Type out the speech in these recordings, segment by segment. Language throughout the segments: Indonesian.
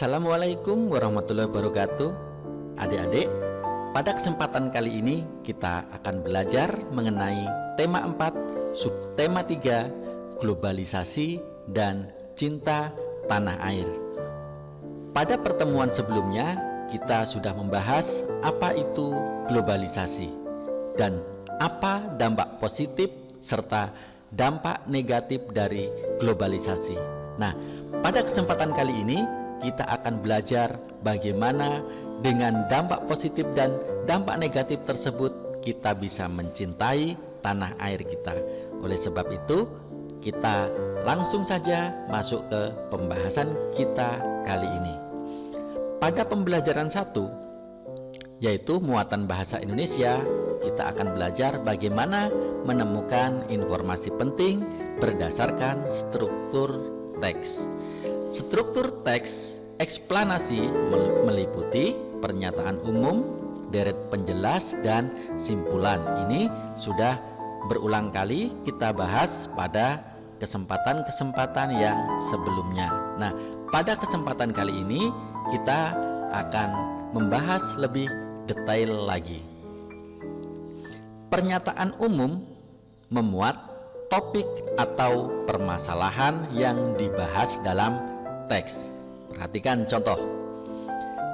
Assalamualaikum warahmatullahi wabarakatuh. Adik-adik, pada kesempatan kali ini kita akan belajar mengenai tema 4, subtema 3, globalisasi dan cinta tanah air. Pada pertemuan sebelumnya kita sudah membahas apa itu globalisasi dan apa dampak positif serta dampak negatif dari globalisasi. Nah, pada kesempatan kali ini kita akan belajar bagaimana dengan dampak positif dan dampak negatif tersebut kita bisa mencintai tanah air kita. Oleh sebab itu, kita langsung saja masuk ke pembahasan kita kali ini. Pada pembelajaran 1, yaitu muatan bahasa Indonesia, kita akan belajar bagaimana menemukan informasi penting berdasarkan struktur teks. Struktur teks eksplanasi meliputi pernyataan umum, deret penjelas, dan simpulan. Ini sudah berulang kali kita bahas pada kesempatan-kesempatan yang sebelumnya. Nah, pada kesempatan kali ini kita akan membahas lebih detail lagi. Pernyataan umum memuat topik atau permasalahan yang dibahas dalam teks. Perhatikan contoh.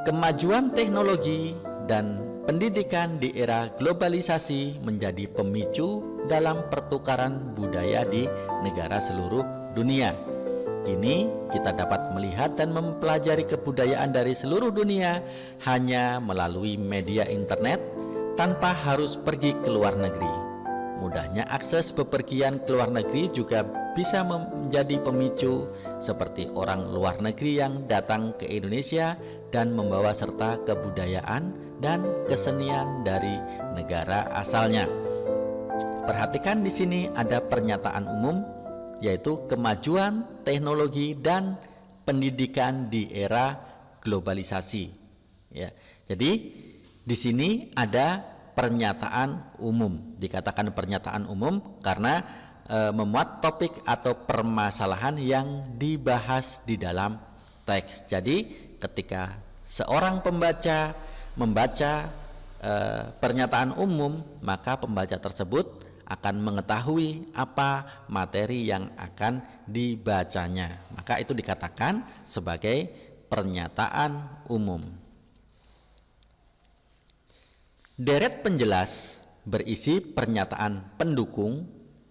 Kemajuan teknologi dan pendidikan di era globalisasi menjadi pemicu dalam pertukaran budaya di negara seluruh dunia. Kini kita dapat melihat dan mempelajari kebudayaan dari seluruh dunia hanya melalui media internet tanpa harus pergi ke luar negeri. Mudahnya akses bepergian ke luar negeri juga bisa menjadi pemicu seperti orang luar negeri yang datang ke Indonesia dan membawa serta kebudayaan dan kesenian dari negara asalnya. Perhatikan di sini ada pernyataan umum, yaitu kemajuan teknologi dan pendidikan di era globalisasi. Ya, jadi di sini ada pernyataan umum. Dikatakan pernyataan umum karena memuat topik atau permasalahan yang dibahas di dalam teks. Jadi ketika seorang pembaca membaca pernyataan umum, maka pembaca tersebut akan mengetahui apa materi yang akan dibacanya. Maka itu dikatakan sebagai pernyataan umum. Deret penjelas berisi pernyataan pendukung,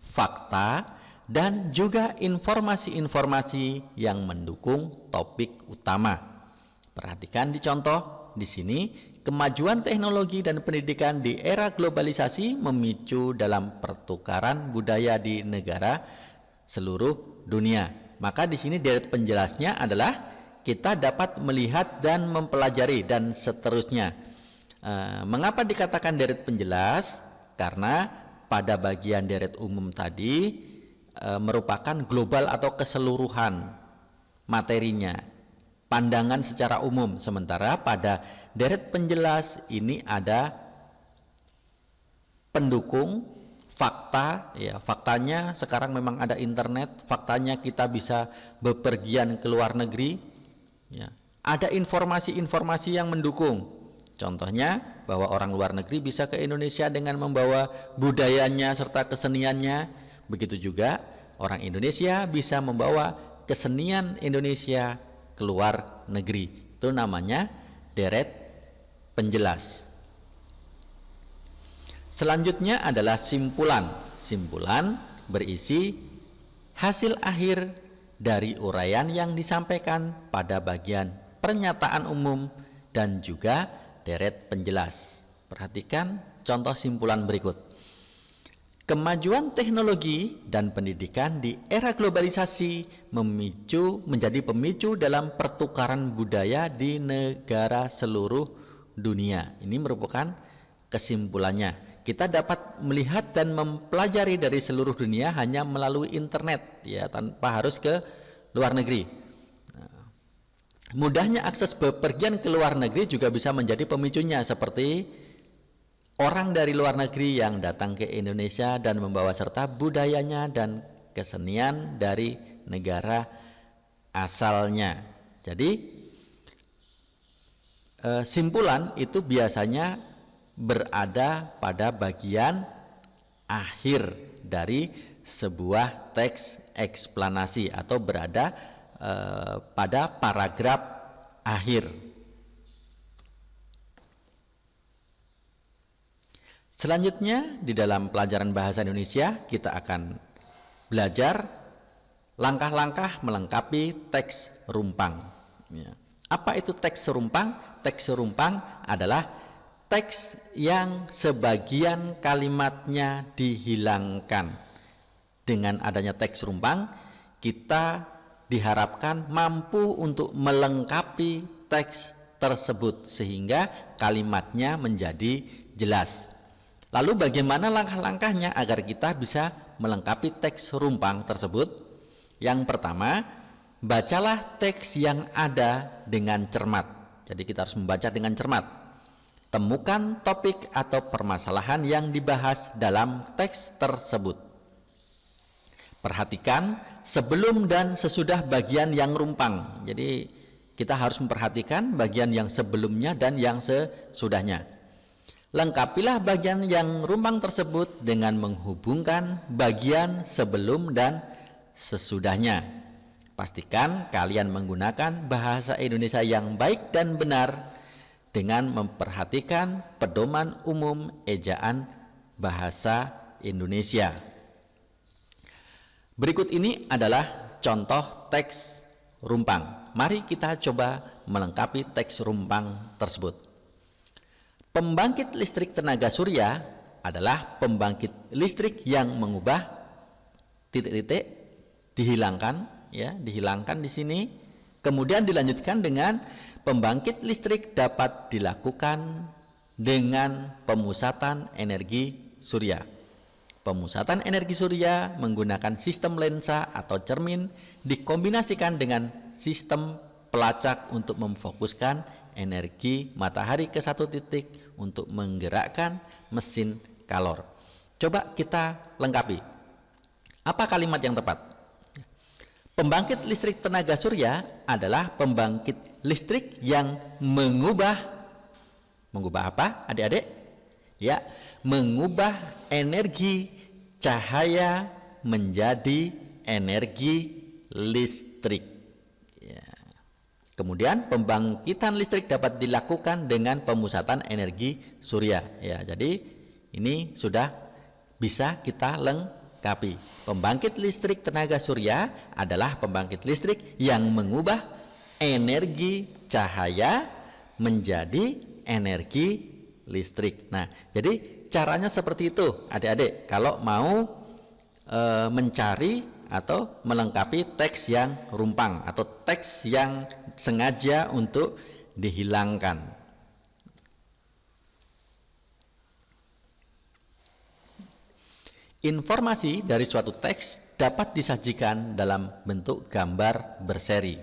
fakta, dan juga informasi-informasi yang mendukung topik utama. Perhatikan di contoh di sini, kemajuan teknologi dan pendidikan di era globalisasi memicu dalam pertukaran budaya di negara seluruh dunia. Maka di sini deret penjelasnya adalah kita dapat melihat dan mempelajari dan seterusnya. Mengapa dikatakan deret penjelas? Karena pada bagian deret umum tadi merupakan global atau keseluruhan materinya, pandangan secara umum. Sementara pada deret penjelas ini ada pendukung, fakta. Ya, faktanya sekarang memang ada internet, faktanya kita bisa bepergian ke luar negeri. Ya, ada informasi-informasi yang mendukung. Contohnya bahwa orang luar negeri bisa ke Indonesia dengan membawa budayanya serta keseniannya. Begitu juga orang Indonesia bisa membawa kesenian Indonesia ke luar negeri. Itu namanya deret penjelas. Selanjutnya adalah simpulan. Simpulan berisi hasil akhir dari uraian yang disampaikan pada bagian pernyataan umum dan juga deret penjelas. Perhatikan contoh simpulan berikut. Kemajuan teknologi dan pendidikan di era globalisasi menjadi pemicu dalam pertukaran budaya di negara seluruh dunia. Ini merupakan kesimpulannya. Kita dapat melihat dan mempelajari dari seluruh dunia hanya melalui internet, ya, tanpa harus ke luar negeri. Mudahnya akses bepergian ke luar negeri juga bisa menjadi pemicunya, seperti orang dari luar negeri yang datang ke Indonesia dan membawa serta budayanya dan kesenian dari negara asalnya. Jadi simpulan itu biasanya berada pada bagian akhir dari sebuah teks eksplanasi atau berada pada paragraf akhir. Selanjutnya di dalam pelajaran bahasa Indonesia kita akan belajar langkah-langkah melengkapi teks rumpang. Apa itu teks serumpang? Teks serumpang adalah teks yang sebagian kalimatnya dihilangkan. Dengan adanya teks rumpang, kita diharapkan mampu untuk melengkapi teks tersebut sehingga kalimatnya menjadi jelas. Lalu bagaimana langkah-langkahnya agar kita bisa melengkapi teks rumpang tersebut? Yang pertama, bacalah teks yang ada dengan cermat. Jadi kita harus membaca dengan cermat. Temukan topik atau permasalahan yang dibahas dalam teks tersebut. Perhatikan sebelum dan sesudah bagian yang rumpang. Jadi kita harus memperhatikan bagian yang sebelumnya dan yang sesudahnya. Lengkapilah bagian yang rumpang tersebut dengan menghubungkan bagian sebelum dan sesudahnya. Pastikan kalian menggunakan bahasa Indonesia yang baik dan benar dengan memperhatikan pedoman umum ejaan bahasa Indonesia. Berikut ini adalah contoh teks rumpang. Mari kita coba melengkapi teks rumpang tersebut. Pembangkit listrik tenaga surya adalah pembangkit listrik yang mengubah titik-titik dihilangkan, ya, dihilangkan di sini. Kemudian dilanjutkan dengan pembangkit listrik dapat dilakukan dengan pemusatan energi surya. Pemusatan energi surya menggunakan sistem lensa atau cermin dikombinasikan dengan sistem pelacak untuk memfokuskan energi matahari ke satu titik untuk menggerakkan mesin kalor. Coba kita lengkapi. Apa kalimat yang tepat? Pembangkit listrik tenaga surya adalah pembangkit listrik yang mengubah apa, adik-adik? Ya, mengubah energi cahaya menjadi energi listrik. Kemudian pembangkitan listrik dapat dilakukan dengan pemusatan energi surya. Ya, jadi ini sudah bisa kita lengkapi. Pembangkit listrik tenaga surya adalah pembangkit listrik yang mengubah energi cahaya menjadi energi listrik. Nah, jadi caranya seperti itu, adik-adik. Kalau mau mencari atau melengkapi teks yang rumpang atau teks yang sengaja untuk dihilangkan. Informasi dari suatu teks dapat disajikan dalam bentuk gambar berseri.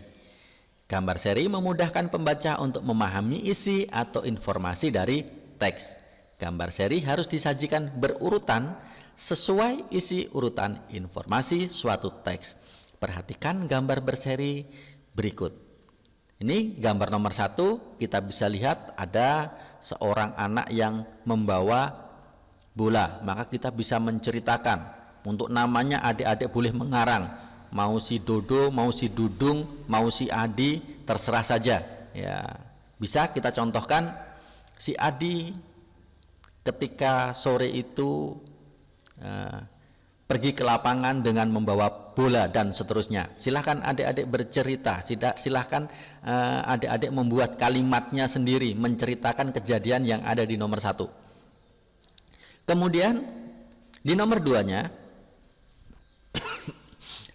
Gambar seri memudahkan pembaca untuk memahami isi atau informasi dari teks. Gambar seri harus disajikan berurutan sesuai isi urutan informasi suatu teks. Perhatikan gambar berseri berikut. Ini gambar nomor 1, kita bisa lihat ada seorang anak yang membawa bola. Maka kita bisa menceritakan. Untuk namanya adik-adik boleh mengarang. Mau si Dodo, mau si Dudung, mau si Adi, terserah saja. Ya, bisa kita contohkan si Adi ketika sore itu pergi ke lapangan dengan membawa bola dan seterusnya. Silahkan adik-adik bercerita, silahkan adik-adik membuat kalimatnya sendiri, menceritakan kejadian yang ada di nomor 1. Kemudian di nomor 2-nya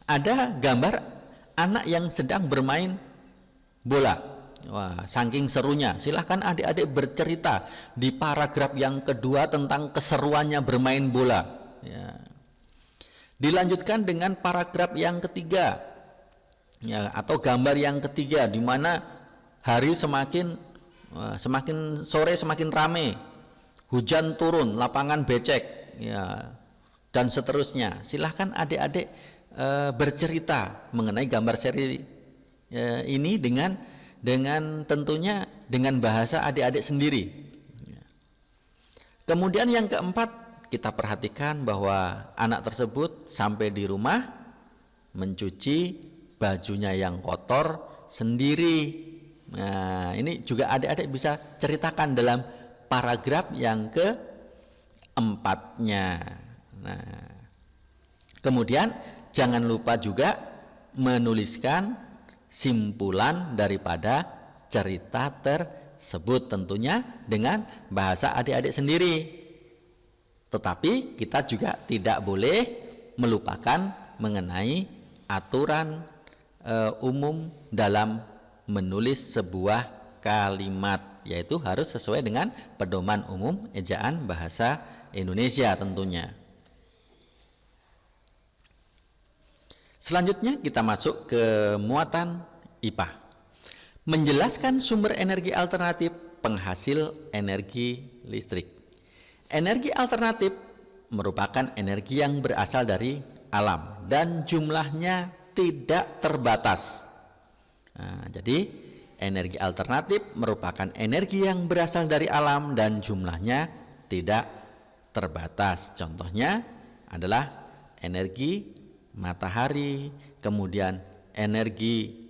ada gambar anak yang sedang bermain bola. Wah, saking serunya, silahkan adik-adik bercerita di paragraf yang kedua tentang keseruannya bermain bola. Ya. Dilanjutkan dengan paragraf yang ketiga, ya, atau gambar yang ketiga, di mana hari semakin sore semakin ramai, hujan turun, lapangan becek, ya, dan seterusnya. Silahkan adik-adik bercerita mengenai gambar seri ini dengan dengan tentunya dengan bahasa adik-adik sendiri. Kemudian yang keempat, kita perhatikan bahwa anak tersebut sampai di rumah mencuci bajunya yang kotor sendiri. Nah, ini juga adik-adik bisa ceritakan dalam paragraf yang keempatnya. Nah, kemudian jangan lupa juga menuliskan simpulan daripada cerita tersebut, tentunya dengan bahasa adik-adik sendiri. Tetapi kita juga tidak boleh melupakan mengenai aturan umum dalam menulis sebuah kalimat, yaitu harus sesuai dengan pedoman umum ejaan bahasa Indonesia tentunya. Selanjutnya kita masuk ke muatan IPA. Menjelaskan sumber energi alternatif penghasil energi listrik. Energi alternatif merupakan energi yang berasal dari alam dan jumlahnya tidak terbatas. Nah, jadi energi alternatif merupakan energi yang berasal dari alam dan jumlahnya tidak terbatas. Contohnya adalah energi matahari, kemudian energi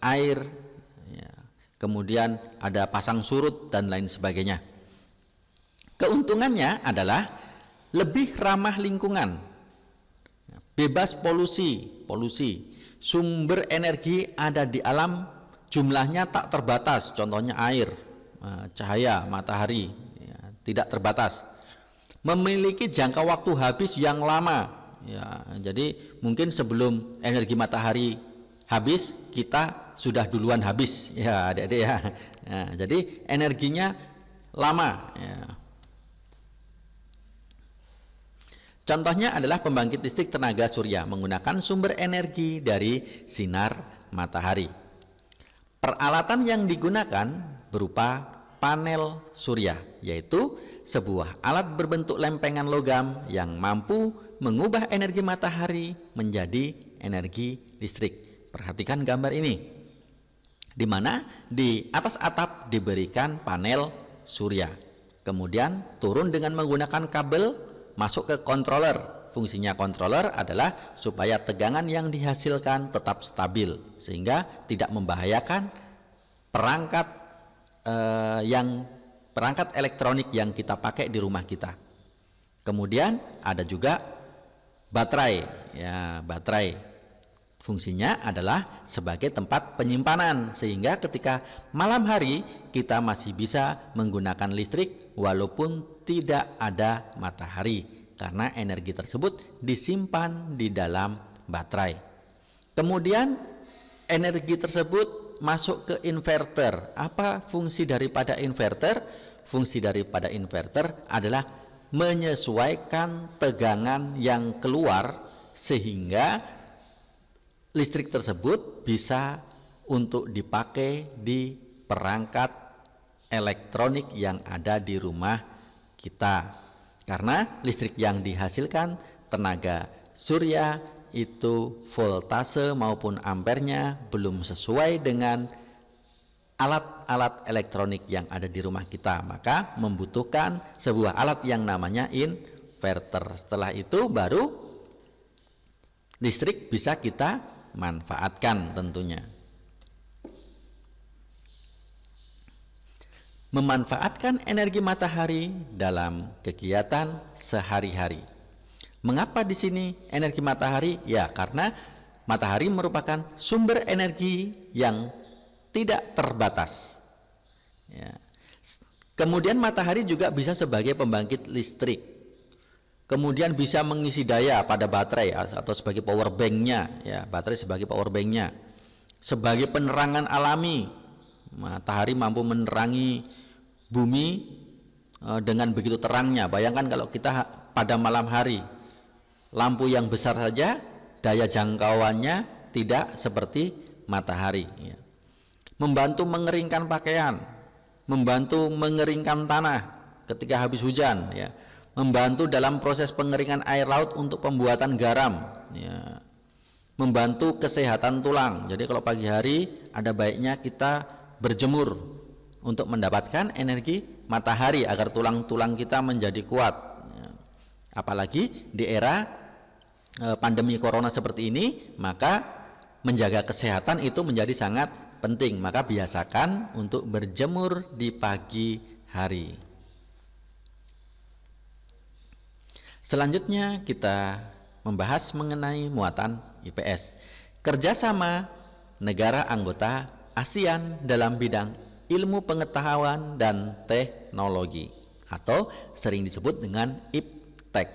air, ya, kemudian ada pasang surut dan lain sebagainya. Keuntungannya adalah lebih ramah lingkungan, bebas polusi. Sumber energi ada di alam, jumlahnya tak terbatas, contohnya air, cahaya matahari, ya, tidak terbatas. Memiliki jangka waktu habis yang lama, ya, jadi mungkin sebelum energi matahari habis kita sudah duluan habis, ya adik-adik ya. Nah, jadi energinya lama, ya. Contohnya adalah pembangkit listrik tenaga surya menggunakan sumber energi dari sinar matahari. Peralatan yang digunakan berupa panel surya, yaitu sebuah alat berbentuk lempengan logam yang mampu mengubah energi matahari menjadi energi listrik. Perhatikan gambar ini, di mana di atas atap diberikan panel surya, kemudian turun dengan menggunakan kabel masuk ke controller. Fungsinya controller adalah supaya tegangan yang dihasilkan tetap stabil sehingga tidak membahayakan perangkat elektronik yang kita pakai di rumah kita. Kemudian ada juga baterai, ya, baterai fungsinya adalah sebagai tempat penyimpanan sehingga ketika malam hari kita masih bisa menggunakan listrik walaupun tidak ada matahari karena energi tersebut disimpan di dalam baterai. Kemudian energi tersebut masuk ke inverter. Apa fungsi daripada inverter? Fungsi daripada inverter adalah menyesuaikan tegangan yang keluar sehingga listrik tersebut bisa untuk dipakai di perangkat elektronik yang ada di rumah kita, karena listrik yang dihasilkan tenaga surya itu voltase maupun ampernya belum sesuai dengan alat-alat elektronik yang ada di rumah kita, maka membutuhkan sebuah alat yang namanya inverter. Setelah itu baru listrik bisa kita manfaatkan tentunya. Memanfaatkan energi matahari dalam kegiatan sehari-hari. Mengapa di sini energi matahari? Ya, karena matahari merupakan sumber energi yang tidak terbatas. Ya. Kemudian matahari juga bisa sebagai pembangkit listrik. Kemudian bisa mengisi daya pada baterai atau sebagai power banknya, ya, baterai sebagai power banknya. Sebagai penerangan alami, matahari mampu menerangi bumi dengan begitu terangnya. Bayangkan kalau kita pada malam hari, lampu yang besar saja daya jangkauannya tidak seperti matahari, ya. Membantu mengeringkan pakaian, membantu mengeringkan tanah ketika habis hujan, ya. Membantu dalam proses pengeringan air laut untuk pembuatan garam, ya. membantu kesehatan tulang. Jadi kalau pagi hari ada baiknya kita berjemur untuk mendapatkan energi matahari agar tulang-tulang kita menjadi kuat. Apalagi di era pandemi corona seperti ini, maka menjaga kesehatan itu menjadi sangat penting. Maka biasakan untuk berjemur di pagi hari. Selanjutnya kita membahas mengenai muatan IPS. Kerjasama negara anggota ASEAN dalam bidang ilmu pengetahuan dan teknologi atau sering disebut dengan IPTEK.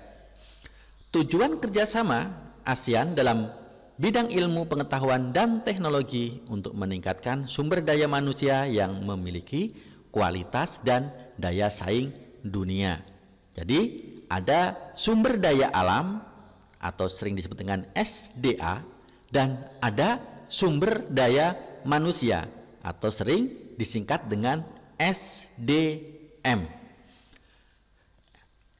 Tujuan kerjasama ASEAN dalam bidang ilmu pengetahuan dan teknologi untuk meningkatkan sumber daya manusia yang memiliki kualitas dan daya saing dunia. Jadi ada sumber daya alam atau sering disebut dengan SDA dan ada sumber daya manusia atau sering disingkat dengan SDM.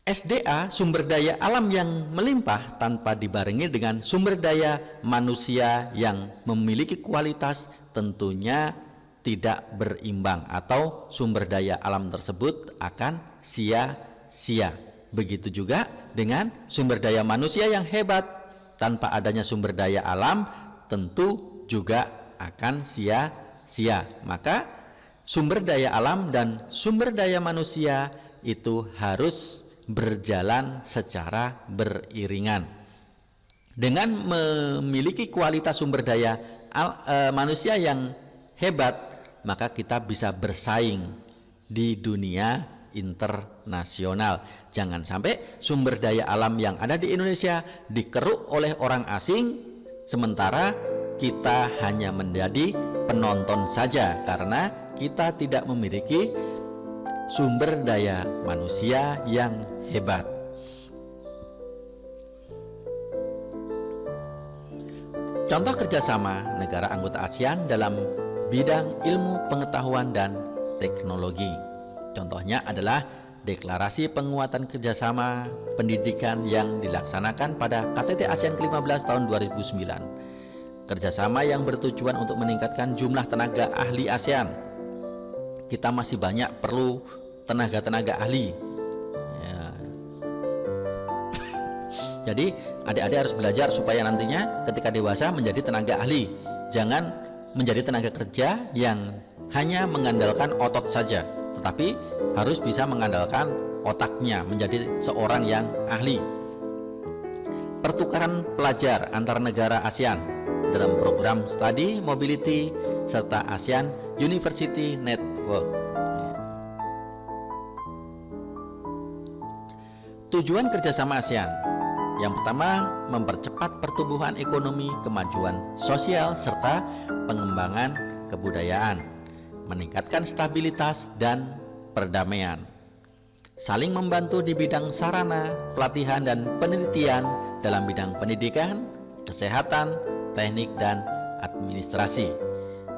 SDA, sumber daya alam yang melimpah tanpa dibarengi dengan sumber daya manusia yang memiliki kualitas tentunya tidak berimbang atau sumber daya alam tersebut akan sia-sia. Begitu juga dengan sumber daya manusia yang hebat, tanpa adanya sumber daya alam tentu juga akan sia-sia. Maka sumber daya alam dan sumber daya manusia itu harus berjalan secara beriringan. Dengan memiliki kualitas sumber daya manusia yang hebat, maka kita bisa bersaing di dunia internasional. Jangan sampai sumber daya alam yang ada di Indonesia dikeruk oleh orang asing, sementara kita hanya menjadi penonton saja karena kita tidak memiliki sumber daya manusia yang hebat. Contoh kerjasama negara anggota ASEAN dalam bidang ilmu pengetahuan dan teknologi. Contohnya adalah Deklarasi Penguatan Kerjasama Pendidikan yang dilaksanakan pada KTT ASEAN ke-15 tahun 2009. Kerjasama yang bertujuan untuk meningkatkan jumlah tenaga ahli ASEAN. Kita masih banyak perlu tenaga-tenaga ahli. Ya. Jadi adik-adik harus belajar supaya nantinya ketika dewasa menjadi tenaga ahli. Jangan menjadi tenaga kerja yang hanya mengandalkan otot saja, tetapi harus bisa mengandalkan otaknya menjadi seorang yang ahli. Pertukaran pelajar antar negara ASEAN dalam program Study Mobility serta ASEAN University Network. Tujuan kerjasama ASEAN yang pertama, mempercepat pertumbuhan ekonomi, kemajuan sosial serta pengembangan kebudayaan, meningkatkan stabilitas dan perdamaian, saling membantu di bidang sarana, pelatihan dan penelitian dalam bidang pendidikan, kesehatan, teknik dan administrasi,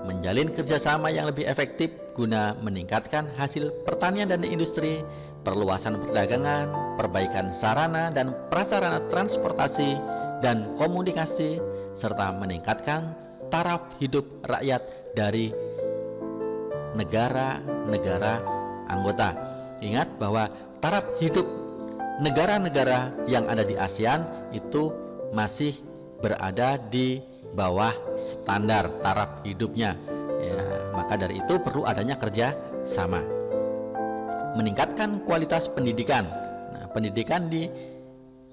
menjalin kerjasama yang lebih efektif guna meningkatkan hasil pertanian dan industri, perluasan perdagangan, perbaikan sarana dan prasarana transportasi dan komunikasi, serta meningkatkan taraf hidup rakyat dari negara-negara anggota. Ingat bahwa taraf hidup negara-negara yang ada di ASEAN itu masih berada di bawah standar taraf hidupnya. Ya, maka dari itu perlu adanya kerja sama. Meningkatkan kualitas pendidikan. Nah, pendidikan di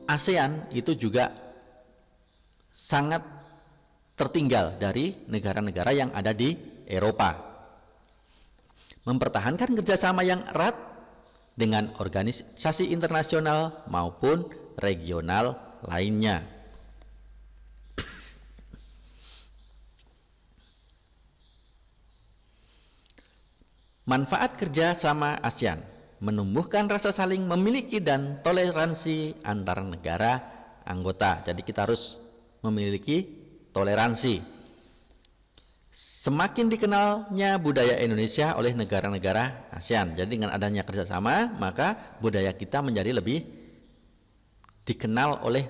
ASEAN itu juga sangat tertinggal dari negara-negara yang ada di Eropa. Mempertahankan kerjasama yang erat dengan organisasi internasional maupun regional lainnya. Manfaat kerjasama ASEAN menumbuhkan rasa saling memiliki dan toleransi antar negara anggota. Jadi kita harus memiliki toleransi. Semakin dikenalnya budaya Indonesia oleh negara-negara ASEAN. Jadi dengan adanya kerjasama, maka budaya kita menjadi lebih dikenal oleh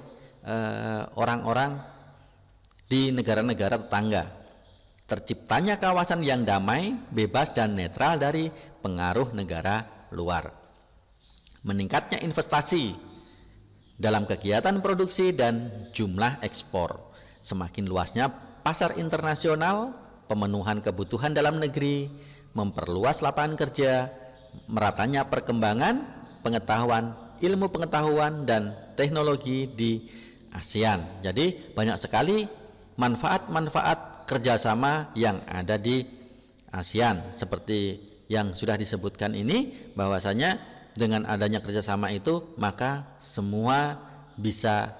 orang-orang di negara-negara tetangga. Terciptanya kawasan yang damai, bebas dan netral dari pengaruh negara luar. Meningkatnya investasi dalam kegiatan produksi dan jumlah ekspor. Semakin luasnya pasar internasional, pemenuhan kebutuhan dalam negeri, memperluas lapangan kerja, meratanya perkembangan pengetahuan, ilmu pengetahuan dan teknologi di ASEAN. Jadi banyak sekali manfaat-manfaat kerjasama yang ada di ASEAN. Seperti yang sudah disebutkan ini, bahwasanya dengan adanya kerjasama itu maka semua bisa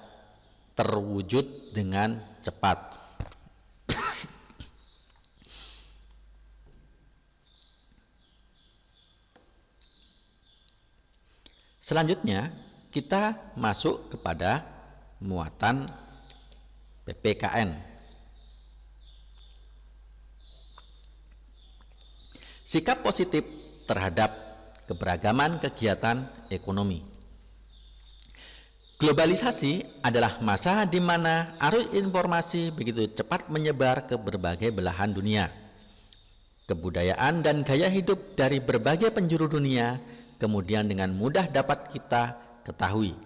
terwujud dengan cepat. Selanjutnya kita masuk kepada muatan PPKN. Sikap positif terhadap keberagaman kegiatan ekonomi. Globalisasi adalah masa di mana arus informasi begitu cepat menyebar ke berbagai belahan dunia. Kebudayaan dan gaya hidup dari berbagai penjuru dunia kemudian dengan mudah dapat kita ketahui.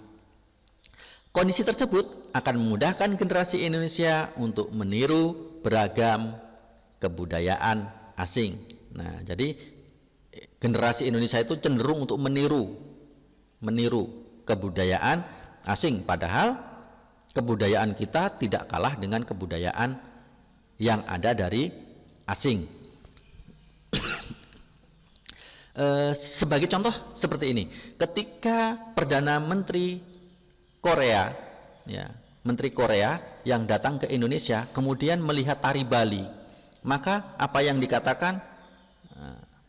Kondisi tersebut akan memudahkan generasi Indonesia untuk meniru beragam kebudayaan asing. Nah, jadi generasi Indonesia itu cenderung untuk meniru kebudayaan asing, padahal kebudayaan kita tidak kalah dengan kebudayaan yang ada dari asing. Sebagai contoh seperti ini, ketika Perdana Menteri Korea, Menteri Korea yang datang ke Indonesia kemudian melihat tari Bali, maka apa yang dikatakan?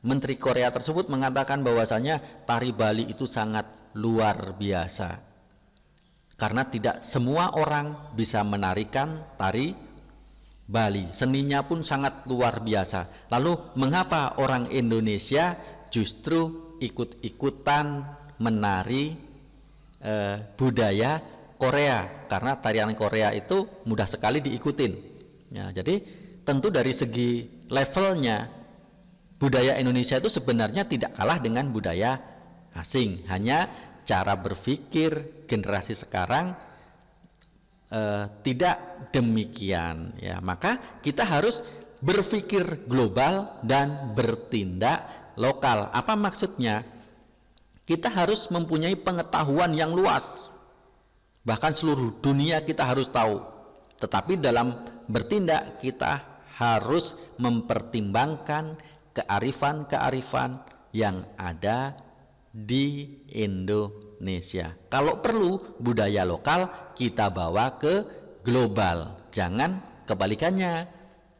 Menteri Korea tersebut mengatakan bahwasanya tari Bali itu sangat luar biasa, karena tidak semua orang bisa menarikan tari Bali, seninya pun sangat luar biasa. Lalu mengapa orang Indonesia justru ikut-ikutan menari budaya Korea? Karena tarian Korea itu mudah sekali diikutin. Ya, jadi tentu dari segi levelnya budaya Indonesia itu sebenarnya tidak kalah dengan budaya asing, hanya cara berpikir generasi sekarang tidak demikian, ya. Maka kita harus berpikir global dan bertindak lokal. Apa maksudnya? Kita harus mempunyai pengetahuan yang luas, bahkan seluruh dunia kita harus tahu. Tetapi dalam bertindak kita harus mempertimbangkan kearifan-kearifan yang ada di Indonesia. Kalau perlu budaya lokal kita bawa ke global, jangan kebalikannya.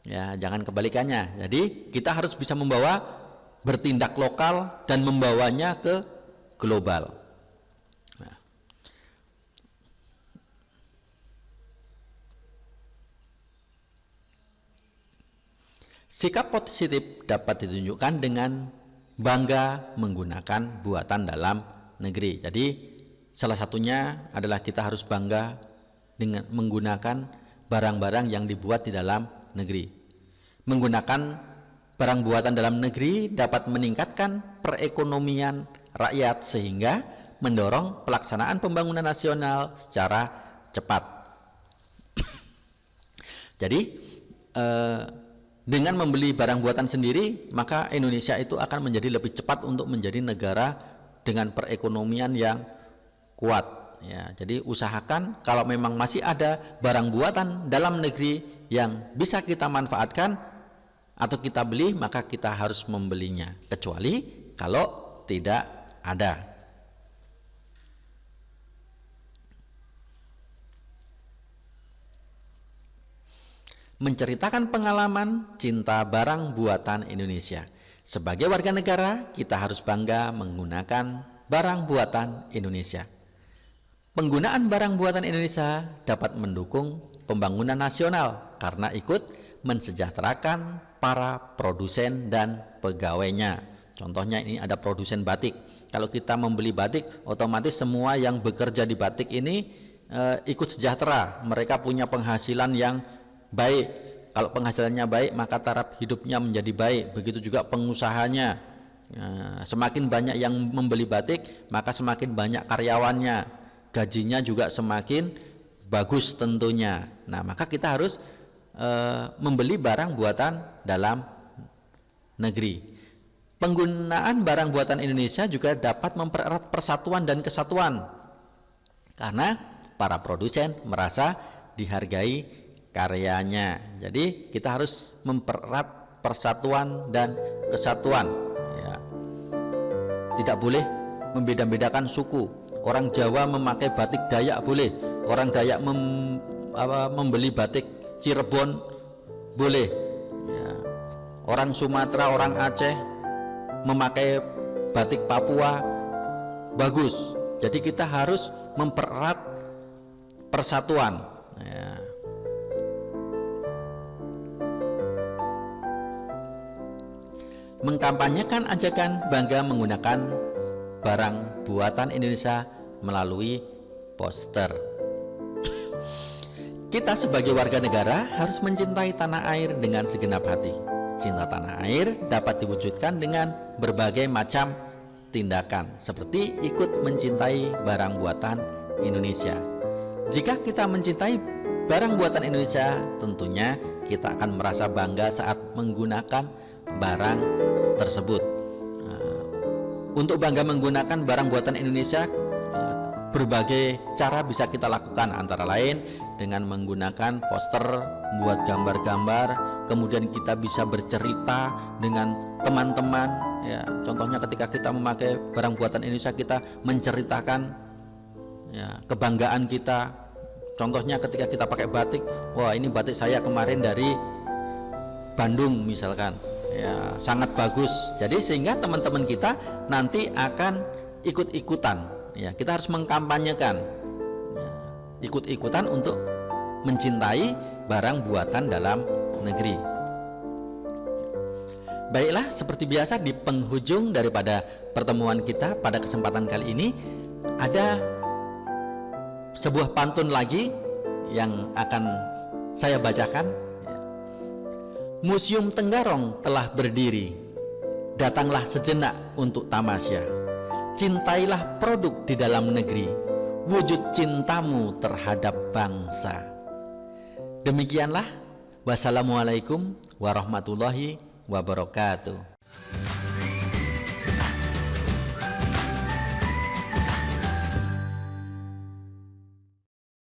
Ya, jangan kebalikannya. Jadi kita harus bisa membawa bertindak lokal dan membawanya ke global. Nah. Sikap positif dapat ditunjukkan dengan bangga menggunakan buatan dalam negeri. Jadi salah satunya adalah kita harus bangga dengan menggunakan barang-barang yang dibuat di dalam negeri. Menggunakan barang buatan dalam negeri dapat meningkatkan perekonomian rakyat sehingga mendorong pelaksanaan pembangunan nasional secara cepat. Jadi dengan membeli barang buatan sendiri, maka Indonesia itu akan menjadi lebih cepat untuk menjadi negara dengan perekonomian yang kuat. Ya, jadi usahakan kalau memang masih ada barang buatan dalam negeri yang bisa kita manfaatkan atau kita beli, maka kita harus membelinya. Kecuali kalau tidak ada. Menceritakan pengalaman cinta barang buatan Indonesia. Sebagai warga negara, kita harus bangga menggunakan barang buatan Indonesia. Penggunaan barang buatan Indonesia dapat mendukung pembangunan nasional karena ikut mensejahterakan para produsen dan pegawainya. Contohnya ini ada produsen batik. Kalau kita membeli batik, otomatis semua yang bekerja di batik ini ikut sejahtera. Mereka punya penghasilan yang baik. Kalau penghasilannya baik, maka taraf hidupnya menjadi baik. Begitu juga pengusahanya. Semakin banyak yang membeli batik, maka semakin banyak karyawannya, gajinya juga semakin bagus tentunya. Nah, maka kita harus membeli barang buatan dalam negeri. Penggunaan barang buatan Indonesia juga dapat mempererat persatuan dan kesatuan, karena para produsen merasa dihargai karyanya. Jadi kita harus mempererat persatuan dan kesatuan, ya. Tidak boleh membeda-bedakan suku. Orang Jawa memakai batik Dayak boleh, orang Dayak membeli batik Cirebon boleh, ya. Orang Sumatera, orang Aceh memakai batik Papua bagus. Jadi kita harus mempererat persatuan, ya. Mengkampanyekan ajakan bangga menggunakan barang buatan Indonesia melalui poster. Kita sebagai warga negara harus mencintai tanah air dengan segenap hati. Cinta tanah air dapat diwujudkan dengan berbagai macam tindakan, seperti ikut mencintai barang buatan Indonesia. Jika kita mencintai barang buatan Indonesia, tentunya kita akan merasa bangga saat menggunakan barang tersebut. Untuk bangga menggunakan barang buatan Indonesia, berbagai cara bisa kita lakukan, antara lain dengan menggunakan poster, buat gambar-gambar, kemudian kita bisa bercerita dengan teman-teman, ya. Contohnya ketika kita memakai barang buatan Indonesia, kita menceritakan, ya, kebanggaan kita. Contohnya ketika kita pakai batik, wah ini batik saya kemarin dari Bandung misalkan, ya, sangat bagus. Jadi sehingga teman-teman kita nanti akan ikut-ikutan, ya. Kita harus mengkampanyekan, ya, ikut-ikutan untuk mencintai barang buatan dalam negeri. Baiklah, seperti biasa di penghujung daripada pertemuan kita pada kesempatan kali ini ada sebuah pantun lagi yang akan saya bacakan. Museum Tenggarong telah berdiri, datanglah sejenak untuk tamasya. Cintailah produk di dalam negeri, wujud cintamu terhadap bangsa. Demikianlah, wassalamualaikum warahmatullahi wabarakatuh.